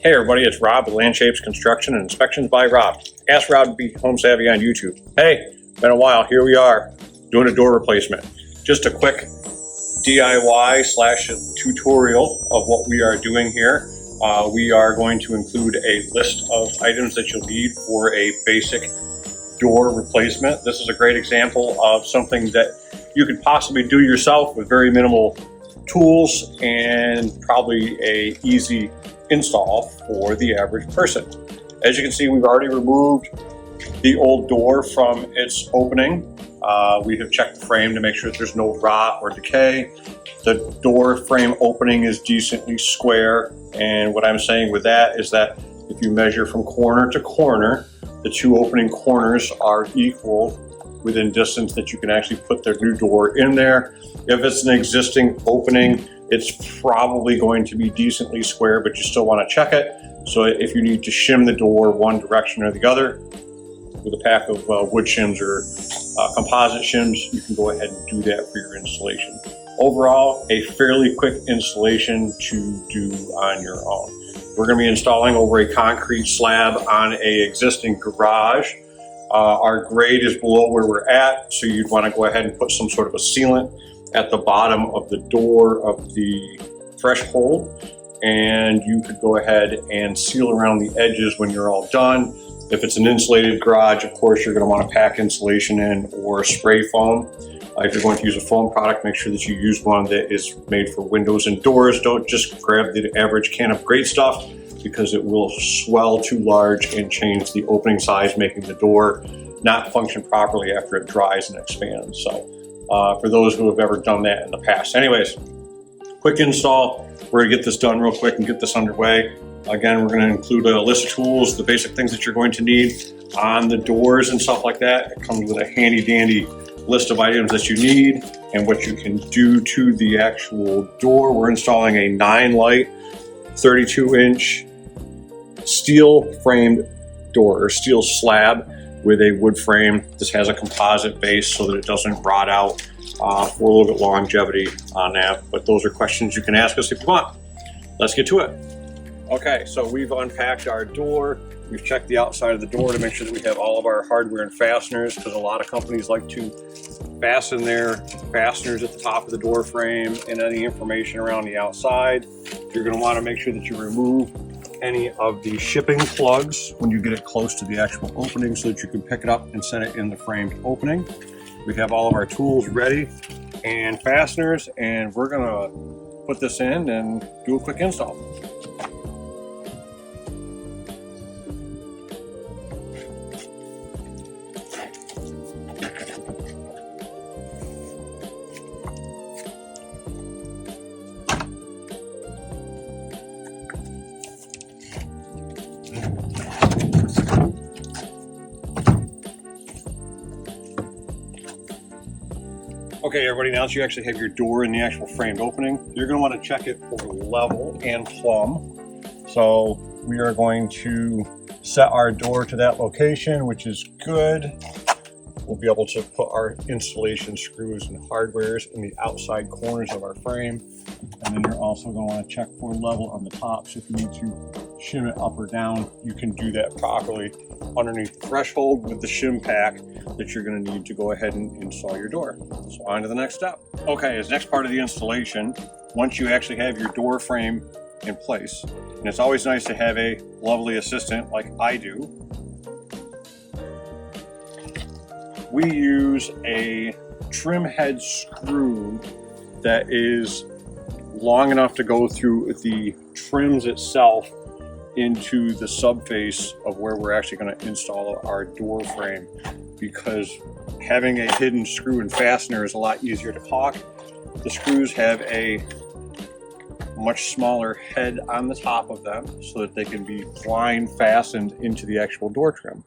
Hey everybody, it's Rob with Land Shapes Construction and Inspections by Rob. Ask Rob to be home savvy on YouTube. Hey, been a while, here we are, doing a door replacement. Just a quick DIY / tutorial of what we are doing here. We are going to include a list of items that you'll need for a basic door replacement. This is a great example of something that you could possibly do yourself with very minimal tools and probably a easy install for the average person. As you can see, we've already removed the old door from its opening. We have checked the frame to make sure that there's no rot or decay. The door frame opening is decently square, and what I'm saying with that is that if you measure from corner to corner, the two opening corners are equal within distance that you can actually put the new door in there. If it's an existing opening, it's probably going to be decently square, but you still want to check it. So if you need to shim the door one direction or the other with a pack of wood shims or composite shims, you can go ahead and do that for your installation. Overall, a fairly quick installation to do on your own. We're going to be installing over a concrete slab on a existing garage. Our grade is below where we're at, so you'd want to go ahead and put some sort of a sealant at the bottom of the door of the threshold, and you could go ahead and seal around the edges when you're all done. If it's an insulated garage, of course, you're going to want to pack insulation in or spray foam. If you're going to use a foam product, make sure that you use one that is made for windows and doors. Don't just grab the average can of great stuff, because it will swell too large and change the opening size, making the door not function properly after it dries and expands. So for those who have ever done that in the past. Anyways, quick install. We're gonna get this done real quick and get this underway. Again, we're gonna include a list of tools, the basic things that you're going to need on the doors and stuff like that. It comes with a handy dandy list of items that you need and what you can do to the actual door. We're installing a 9-light, 32-inch steel framed door, or steel slab with a wood frame. This has a composite base so that it doesn't rot out, for a little bit longevity on that. But those are questions you can ask us if you want. Let's get to it. Okay, so we've unpacked our door. We've checked the outside of the door to make sure that we have all of our hardware and fasteners, because a lot of companies like to fasten their fasteners at the top of the door frame and any information around the outside. You're going to want to make sure that you remove any of the shipping plugs when you get it close to the actual opening so that you can pick it up and set it in the framed opening. We have all of our tools ready and fasteners, and we're going to put this in and do a quick install. Okay, everybody, now that you actually have your door in the actual framed opening, you're going to want to check it for level and plumb. So we are going to set our door to that location, which is good. We'll be able to put our installation screws and hardwares in the outside corners of our frame. And then you're also going to want to check for level on the top. So if you need to shim it up or down, you can do that properly underneath the threshold with the shim pack that you're going to need to go ahead and install your door. So on to the next step. Okay, as next part of the installation, once you actually have your door frame in place, and it's always nice to have a lovely assistant like I do, we use a trim head screw that is long enough to go through the trims itself into the subface of where we're actually going to install our door frame, because having a hidden screw and fastener is a lot easier to caulk. The screws have a much smaller head on the top of them so that they can be blind fastened into the actual door trim.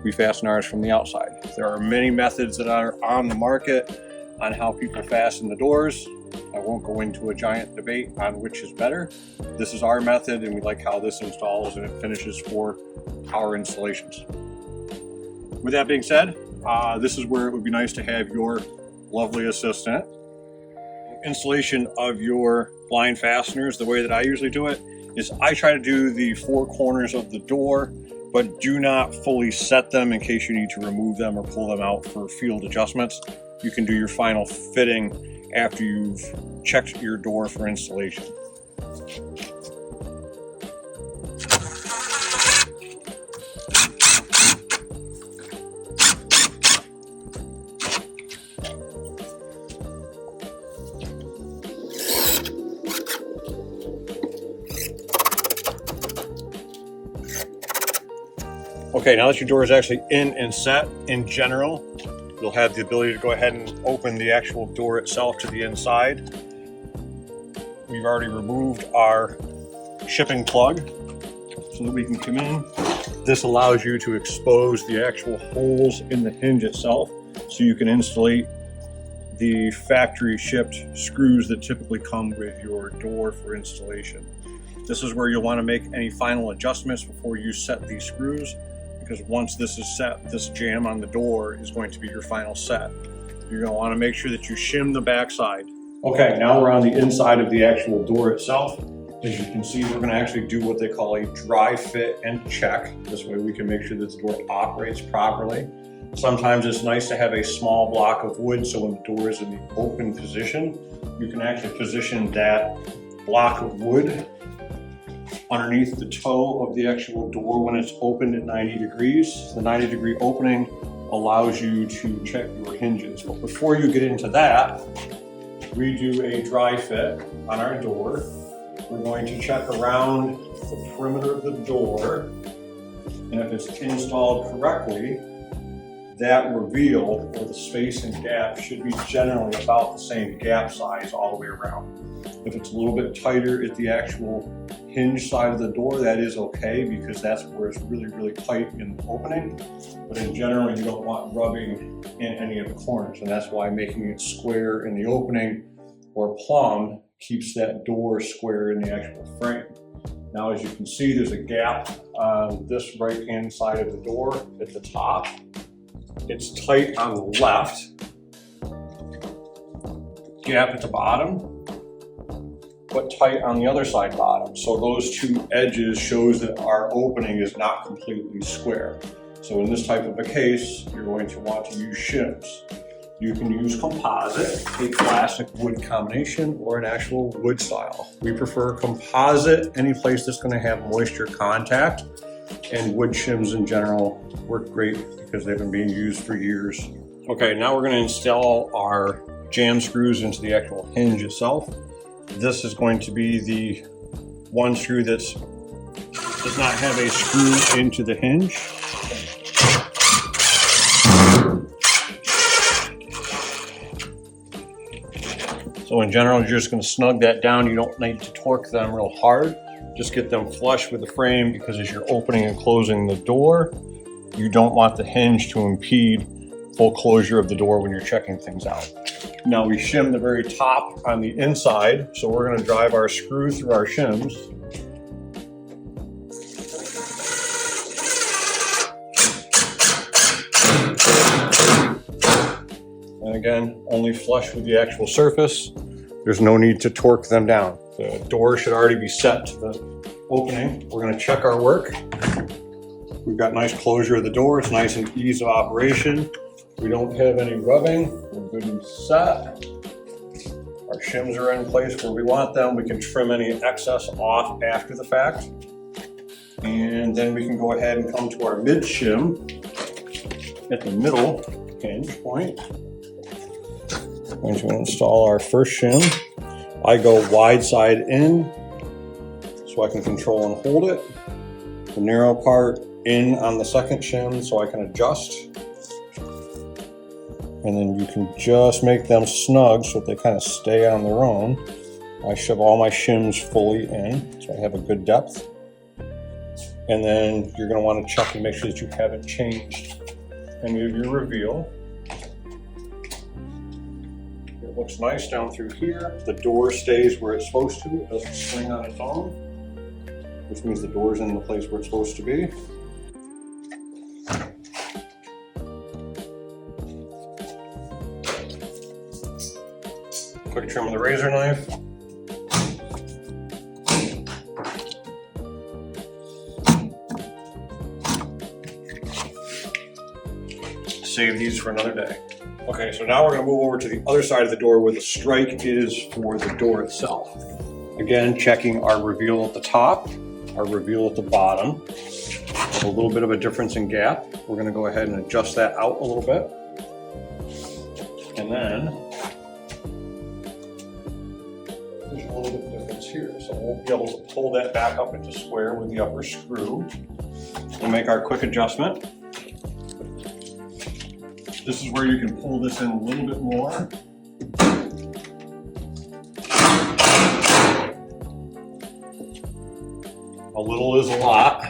We fasten ours from the outside. There are many methods that are on the market on how people fasten the doors. I won't go into a giant debate on which is better. This is our method, and we like how this installs and it finishes for our installations. With that being said, this is where it would be nice to have your lovely assistant. Installation of your blind fasteners, the way that I usually do it, is I try to do the four corners of the door, but do not fully set them in case you need to remove them or pull them out for field adjustments. You can do your final fitting after you've checked your door for installation. Okay, now that your door is actually in and set, in general, you'll have the ability to go ahead and open the actual door itself to the inside. We've already removed our shipping plug so that we can come in. This allows you to expose the actual holes in the hinge itself so you can installate the factory shipped screws that typically come with your door for installation. This is where you'll want to make any final adjustments before you set these screws, because once this is set, this jamb on the door is going to be your final set. You're going to want to make sure that you shim the backside. Okay, now we're on the inside of the actual door itself. As you can see, we're going to actually do what they call a dry fit and check. This way we can make sure that the door operates properly. Sometimes it's nice to have a small block of wood so when the door is in the open position, you can actually position that block of wood underneath the toe of the actual door when it's opened at 90 degrees. The 90-degree opening allows you to check your hinges. But before you get into that, we do a dry fit on our door. We're going to check around the perimeter of the door, and if it's installed correctly, that reveal, or the space and gap, should be generally about the same gap size all the way around. If it's a little bit tighter at the actual hinge side of the door, that is okay, because that's where it's really, really tight in the opening. But in general, you don't want rubbing in any of the corners, and that's why making it square in the opening or plumb keeps that door square in the actual frame. Now, as you can see, there's a gap on this right-hand side of the door at the top. It's tight on the left, gap at the bottom, but tight on the other side bottom. So those two edges shows that our opening is not completely square. So in this type of a case, you're going to want to use shims. You can use composite, a classic wood combination, or an actual wood style. We prefer composite any place that's going to have moisture contact, and wood shims in general work great because they've been being used for years. Okay, now we're going to install our jam screws into the actual hinge itself. This is going to be the one screw that does not have a screw into the hinge. So in general, you're just going to snug that down. You don't need to torque them real hard. Just get them flush with the frame, because as you're opening and closing the door, you don't want the hinge to impede full closure of the door when you're checking things out. Now we shim the very top on the inside, so we're going to drive our screw through our shims. And again, only flush with the actual surface. There's no need to torque them down. The door should already be set to the opening. We're going to check our work. We've got nice closure of the door. It's nice and ease of operation. We don't have any rubbing. We're good and set. Our shims are in place where we want them. We can trim any excess off after the fact. And then we can go ahead and come to our mid shim at the middle hinge point. I'm going to install our first shim. I go wide side in so I can control and hold it. The narrow part in on the second shim so I can adjust. And then you can just make them snug so that they kind of stay on their own. I shove all my shims fully in so I have a good depth. And then you're going to want to check and make sure that you haven't changed any of your reveal. It looks nice down through here. The door stays where it's supposed to. It doesn't swing on its own, which means the door's in the place where it's supposed to be. Quick trim with a razor knife. save these for another day. Okay, so now we're going to move over to the other side of the door where the strike is for the door itself. Again, checking our reveal at the top, our reveal at the bottom. A little bit of a difference in gap. We're going to go ahead and adjust that out a little bit. And then there's a little bit of difference here. So we'll be able to pull that back up into square with the upper screw. We'll make our quick adjustment. This is where you can pull this in a little bit more. A little is a lot.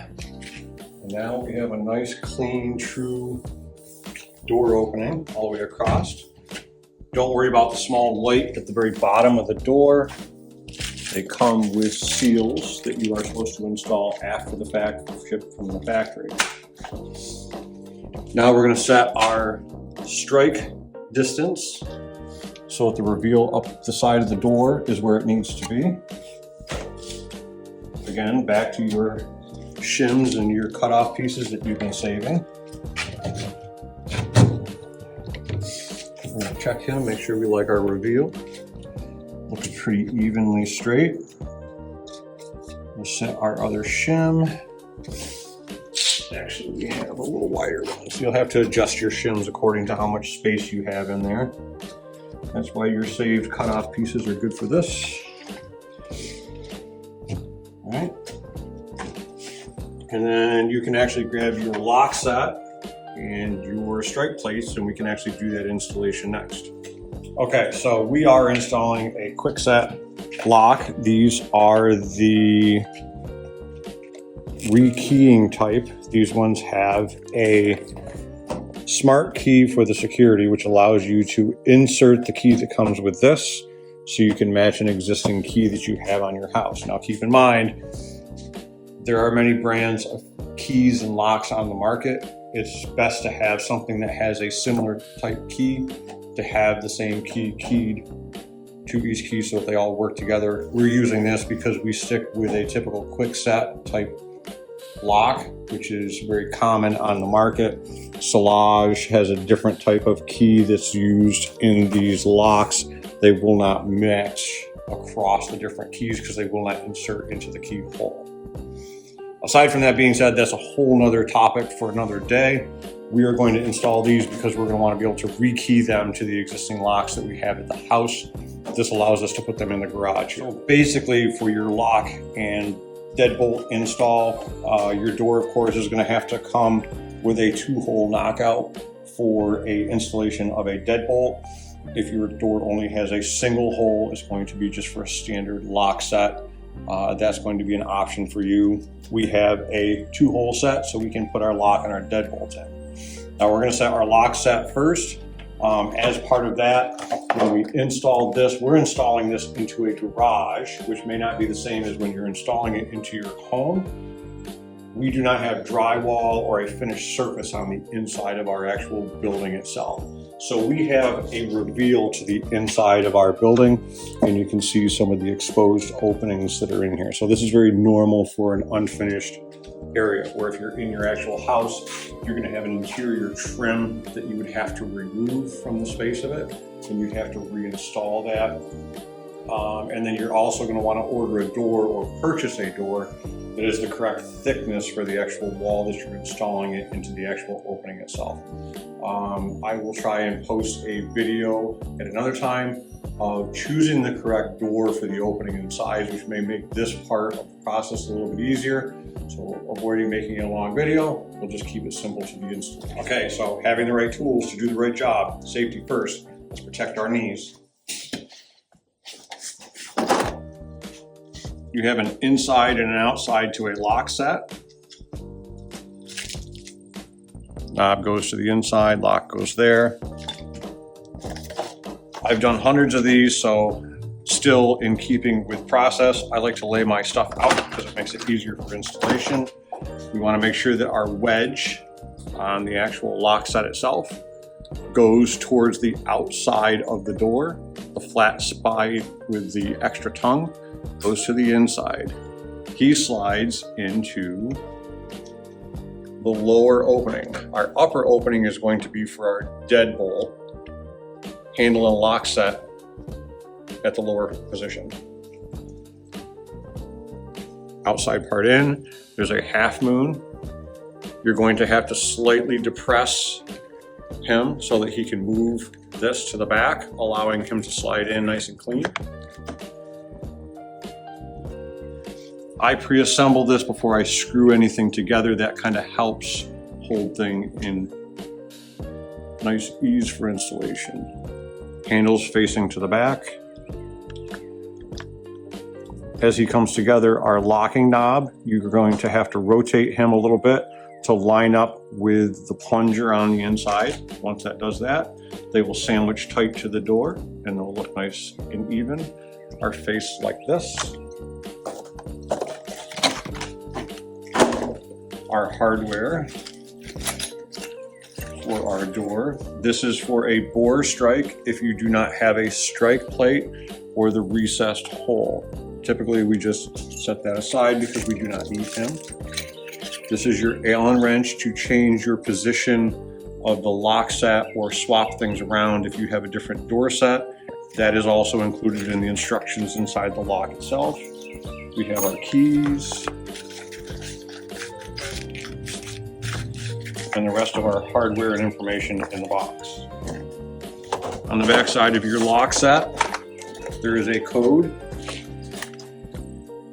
And now we have a nice, clean, true door opening all the way across. Don't worry about the small light at the very bottom of the door. They come with seals that you are supposed to install after the fact, shipped from the factory. Now we're going to set our strike distance so that the reveal up the side of the door is where it needs to be. Again, back to your shims and your cutoff pieces that you've been saving. We're going to check him, make sure we like our reveal. Looks pretty evenly straight. We'll set our other shim. Actually, we have a little wider one, so you'll have to adjust your shims according to how much space you have in there. That's why your saved cutoff pieces are good for this. All right. And then you can actually grab your lock set and your strike plates, and we can actually do that installation next. Okay, so we are installing a quick set lock. These are the rekeying type. These ones have a smart key for the security, which allows you to insert the key that comes with this so you can match an existing key that you have on your house. Now keep in mind, there are many brands of keys and locks on the market. It's best to have something that has a similar type key, to have the same key keyed to each key so that they all work together. We're using this because we stick with a typical quick set type lock, which is very common on the market. Solage has a different type of key that's used in these locks. They will not match across the different keys because they will not insert into the keyhole. Aside from that being said, that's a whole nother topic for another day. We are going to install these because we're going to want to be able to rekey them to the existing locks that we have at the house. This allows us to put them in the garage. So basically, for your lock and deadbolt install, your door, of course, is going to have to come with a 2-hole knockout for a installation of a deadbolt. If your door only has a single hole, it's going to be just for a standard lock set. That's going to be an option for you. We have a 2-hole set, so we can put our lock and our deadbolt in. Now we're going to set our lock set first. As part of that, when we install this, we're installing this into a garage, which may not be the same as when you're installing it into your home. We do not have drywall or a finished surface on the inside of our actual building itself. So we have a reveal to the inside of our building, and you can see some of the exposed openings that are in here. So this is very normal for an unfinished area, where if you're in your actual house, you're going to have an interior trim that you would have to remove from the space of it, and you'd have to reinstall that. And then you're also going to want to order a door or purchase a door that is the correct thickness for the actual wall that you're installing it into the actual opening itself. I will try and post a video at another time of choosing the correct door for the opening and size, which may make this part of the process a little bit easier. So avoiding making a long video, we'll just keep it simple to the install. Okay, so having the right tools to do the right job, safety first. Let's protect our knees. You have an inside and an outside to a lock set. Knob goes to the inside, lock goes there. I've done hundreds of these, so still in keeping with process, I like to lay my stuff out because it makes it easier for installation. We want to make sure that our wedge on the actual lock set itself goes towards the outside of the door. The flat spide with the extra tongue goes to the inside. Key slides into the lower opening. Our upper opening is going to be for our deadbolt, handle and lock set at the lower position. Outside part in, there's a half moon. You're going to have to slightly depress him so that he can move this to the back, allowing him to slide in nice and clean. I pre-assemble this before I screw anything together. That kind of helps hold thing in nice ease for installation. Handles facing to the back. As he comes together, our locking knob, you're going to have to rotate him a little bit to line up with the plunger on the inside. Once that does that, they will sandwich tight to the door and they'll look nice and even. Our face like this. Our hardware for our door. This is for a bore strike if you do not have a strike plate or the recessed hole. Typically we just set that aside because we do not need him. This is your Allen wrench to change your position of the lock set or swap things around if you have a different door set. That is also included in the instructions inside the lock itself. We have our keys and the rest of our hardware and information in the box. On the back side of your lock set, there is a code.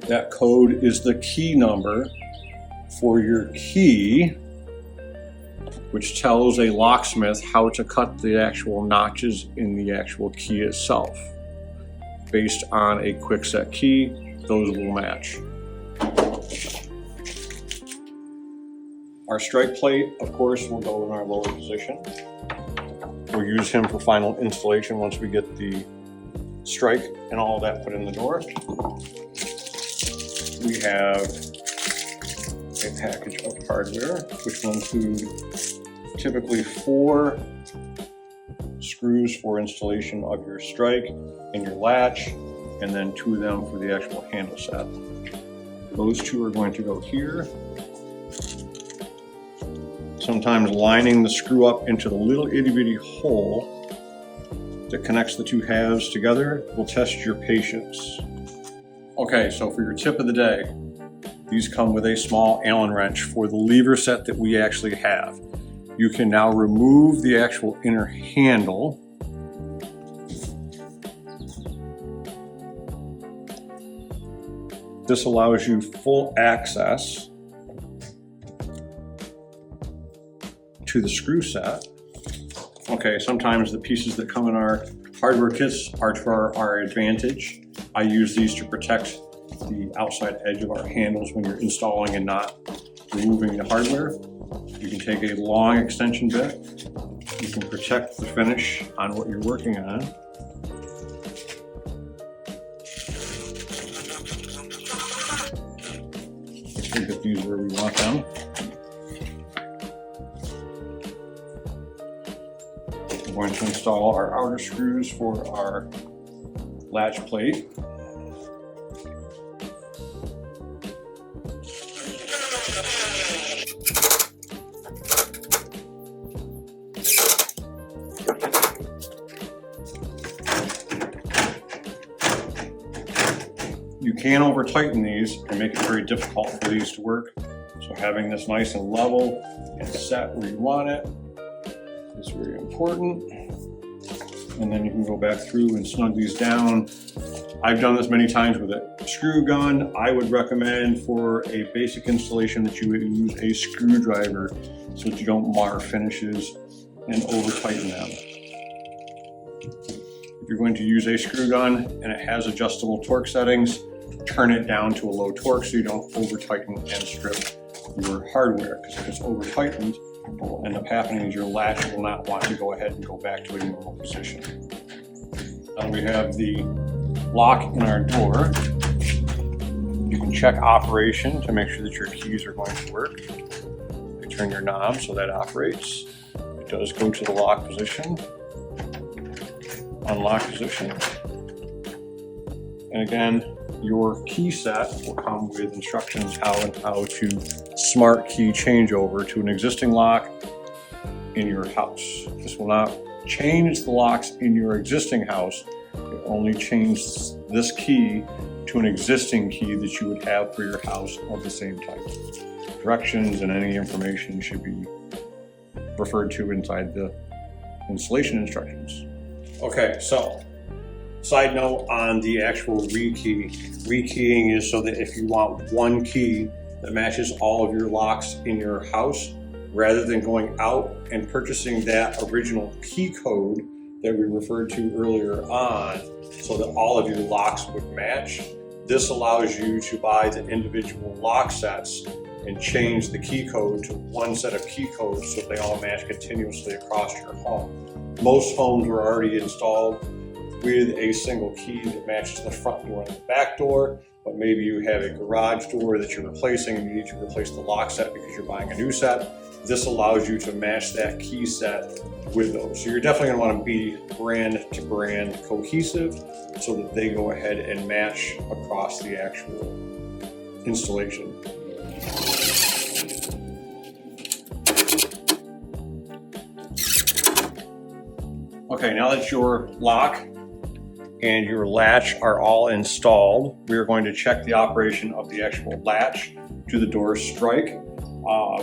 That code is the key number for your key, which tells a locksmith how to cut the actual notches in the actual key itself. Based on a quick set key, those will match. Our strike plate, of course, will go in our lower position. We'll use him for final installation once we get the strike and all of that put in the door. We have a package of hardware, which will include typically 4 screws for installation of your strike and your latch, and then 2 of them for the actual handle set. Those 2 are going to go here. Sometimes lining the screw up into the little itty bitty hole that connects the 2 halves together will test your patience. Okay, so for your tip of the day, these come with a small Allen wrench for the lever set that we actually have. You can now remove the actual inner handle. This allows you full access to the screw set. Okay, sometimes the pieces that come in our hardware kits are to our advantage. I use these to protect the outside edge of our handles when you're installing and not removing the hardware. You can take a long extension bit. You can protect the finish on what you're working on. Let's get these where we want them. We're going to install our outer screws for our latch plate. You can over tighten these and make it very difficult for these to work. So having this nice and level and set where you want it is very important. And then you can go back through and snug these down. I've done this many times with a screw gun. I would recommend for a basic installation that you would use a screwdriver so that you don't mar finishes and over tighten them. If you're going to use a screw gun and it has adjustable torque settings, turn it down to a low torque so you don't over tighten and strip your hardware, because if it's over tightened, what will end up happening is your latch will not want to go ahead and go back to a normal position. Now we have the lock in our door. You can check operation to make sure that your keys are going to work. You turn your knob so that operates. It does go to the lock position, unlock position, And again, your key set will come with instructions how to smart key changeover to an existing lock in your house. This will not change the locks in your existing house. It only changes this key to an existing key that you would have for your house of the same type. Directions and any information should be referred to inside the installation instructions. Okay, so side note on the actual rekey. Rekeying is so that if you want one key that matches all of your locks in your house, rather than going out and purchasing that original key code that we referred to earlier on so that all of your locks would match, this allows you to buy the individual lock sets and change the key code to one set of key codes so they all match continuously across your home. Most homes were already installed with a single key that matches the front door and the back door, but maybe you have a garage door that you're replacing and you need to replace the lock set because you're buying a new set. This allows you to match that key set with those. So you're definitely going to want to be brand to brand cohesive so that they go ahead and match across the actual installation. Okay, now that your lock and your latch are all installed, we are going to check the operation of the actual latch to the door strike.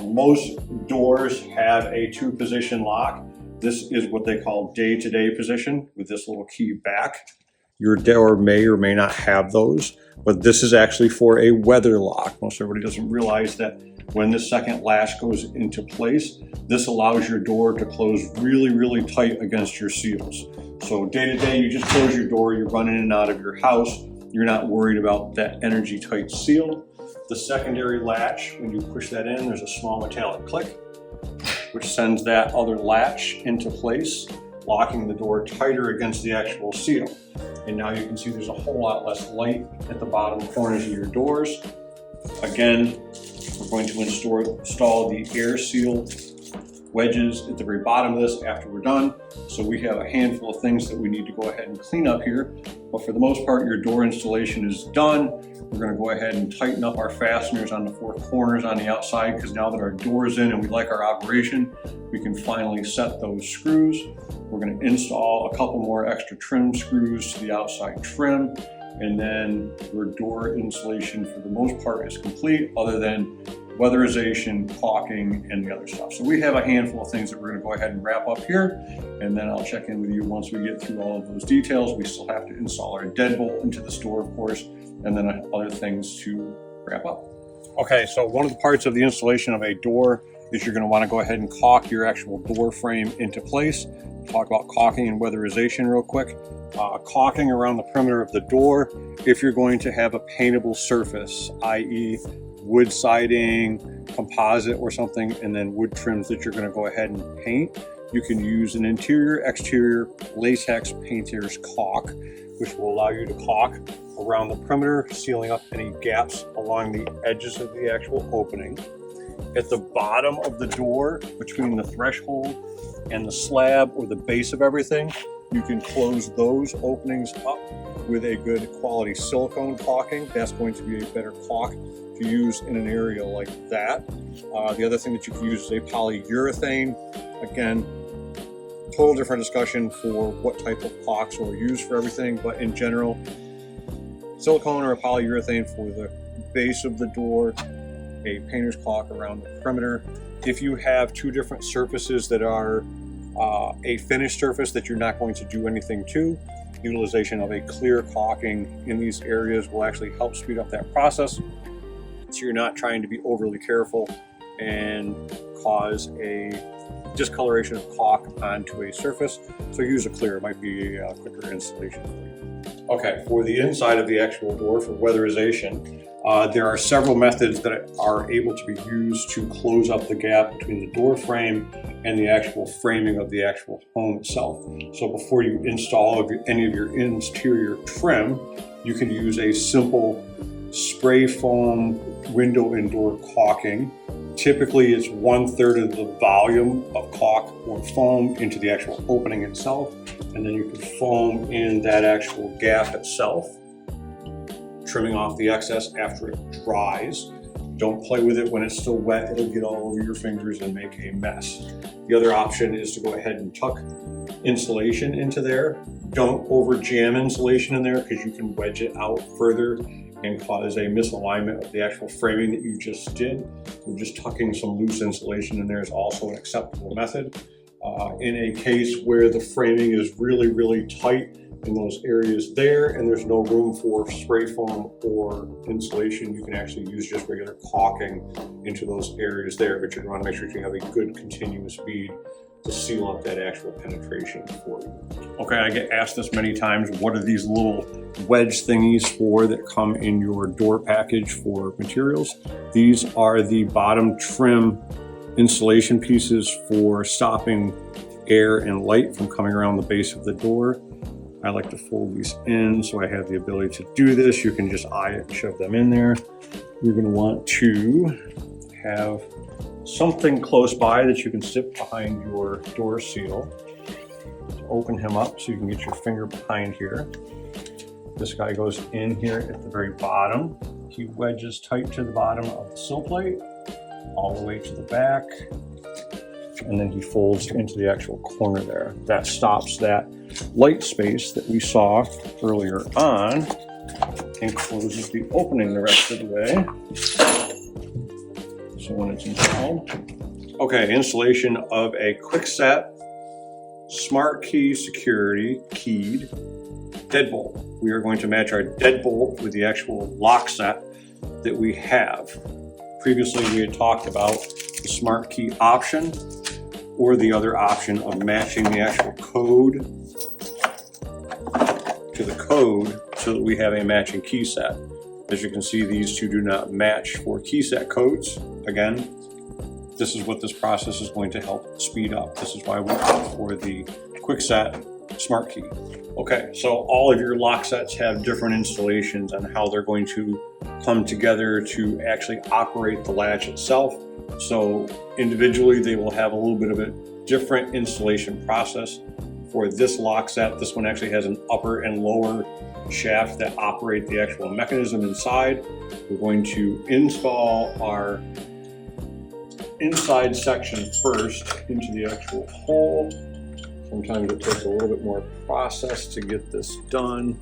Most doors have a 2-position lock. This is what they call day-to-day position with this little key back. Your door may or may not have those, but this is actually for a weather lock. Most everybody doesn't realize that when this second latch goes into place, this allows your door to close really, really tight against your seals. So day to day, you just close your door, you're running in and out of your house. You're not worried about that energy tight seal. The secondary latch, when you push that in, there's a small metallic click, which sends that other latch into place, locking the door tighter against the actual seal. And now you can see there's a whole lot less light at the bottom corners of your doors. Again, we're going to install the air seal wedges at the very bottom of this after we're done. So we have a handful of things that we need to go ahead and clean up here. But for the most part, your door installation is done. We're going to go ahead and tighten up our fasteners on the 4 corners on the outside, because now that our door is in and we like our operation, we can finally set those screws. We're going to install a couple more extra trim screws to the outside trim, and then your door installation for the most part is complete, other than weatherization, caulking, and the other stuff. So we have a handful of things that we're going to go ahead and wrap up here, and then I'll check in with you once we get through all of those details. We still have to install our deadbolt into the store, of course, and then other things to wrap up. Okay, so one of the parts of the installation of a door is you're going to want to go ahead and caulk your actual door frame into place. Talk about caulking and weatherization real quick. Caulking around the perimeter of the door if you're going to have a paintable surface, i.e. wood siding, composite or something, and then wood trims that you're going to go ahead and paint. You can use an interior-exterior latex painter's caulk, which will allow you to caulk around the perimeter, sealing up any gaps along the edges of the actual opening. At the bottom of the door, between the threshold and the slab or the base of everything, you can close those openings up with a good quality silicone caulking. That's going to be a better caulk to use in an area like that. The other thing that you can use is a polyurethane. Again, total different discussion for what type of caulks are used for everything, but in general, silicone or a polyurethane for the base of the door, a painter's caulk around the perimeter. If you have 2 different surfaces that are a finished surface that you're not going to do anything to, utilization of a clear caulking in these areas will actually help speed up that process, so you're not trying to be overly careful and cause a discoloration of caulk onto a surface. So use a clear, it might be a quicker installation for you. Okay, for the inside of the actual door for weatherization, there are several methods that are able to be used to close up the gap between the door frame and the actual framing of the actual home itself. So before you install any of your interior trim, you can use a simple spray foam window and door caulking. Typically it's 1/3 of the volume of caulk or foam into the actual opening itself, and then you can foam in that actual gap itself. trimming off the excess after it dries. Don't play with it when it's still wet. It'll get all over your fingers and make a mess. The other option is to go ahead and tuck insulation into there. Don't over jam insulation in there because you can wedge it out further and cause a misalignment of the actual framing that you just did. So just tucking some loose insulation in there is also an acceptable method. In a case where the framing is really, really tight in those areas there and there's no room for spray foam or insulation, you can actually use just regular caulking into those areas there, but you're going to want to make sure you have a good continuous bead to seal up that actual penetration for you. Okay, I get asked this many times, what are these little wedge thingies for that come in your door package for materials? These are the bottom trim insulation pieces for stopping air and light from coming around the base of the door. I like to fold these in so I have the ability to do this. You can just eye it and shove them in there. You're going to want to have something close by that you can sit behind your door seal. Open him up so you can get your finger behind here. This guy goes in here at the very bottom. He wedges tight to the bottom of the sill plate, all the way to the back, and then he folds into the actual corner there. That stops that light space that we saw earlier on and closes the opening the rest of the way. So when it's installed. Okay, installation of a quick-set smart key security keyed deadbolt. We are going to match our deadbolt with the actual lock set that we have. Previously, we had talked about the smart key option or the other option of matching the actual code to the code so that we have a matching key set. As you can see, these two do not match for key set codes. Again, this is what this process is going to help speed up. This is why we opt for the quick set smart key. Okay, so all of your lock sets have different installations on how they're going to come together to actually operate the latch itself. So individually, they will have a little bit of a different installation process. For this lock set, this one actually has an upper and lower shaft that operate the actual mechanism inside. We're going to install our inside section first into the actual hole. Sometimes it takes a little bit more process to get this done.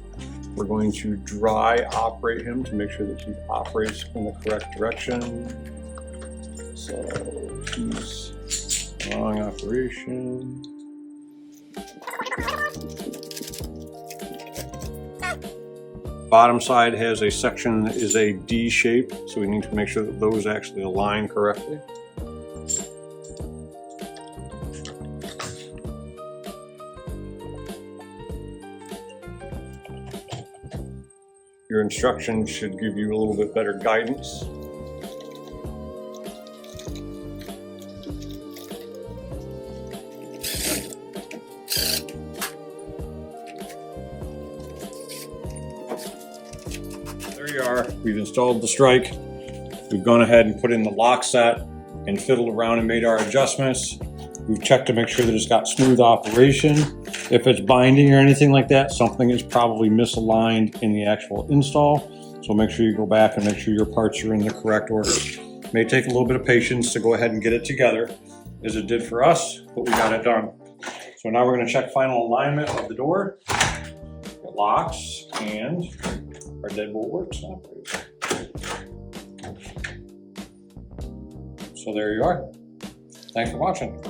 We're going to dry operate him to make sure that he operates in the correct direction. So he's wrong operation. Bottom side has a section that is a D shape, so we need to make sure that those actually align correctly. Your instructions should give you a little bit better guidance. There you are. We've installed the strike. We've gone ahead and put in the lock set and fiddled around and made our adjustments. We've checked to make sure that it's got smooth operation. If it's binding or anything like that, something is probably misaligned in the actual install. So make sure you go back and make sure your parts are in the correct order. It may take a little bit of patience to go ahead and get it together, as it did for us, but we got it done. So now we're going to check final alignment of the door. It locks and our deadbolt works. So there you are. Thanks for watching.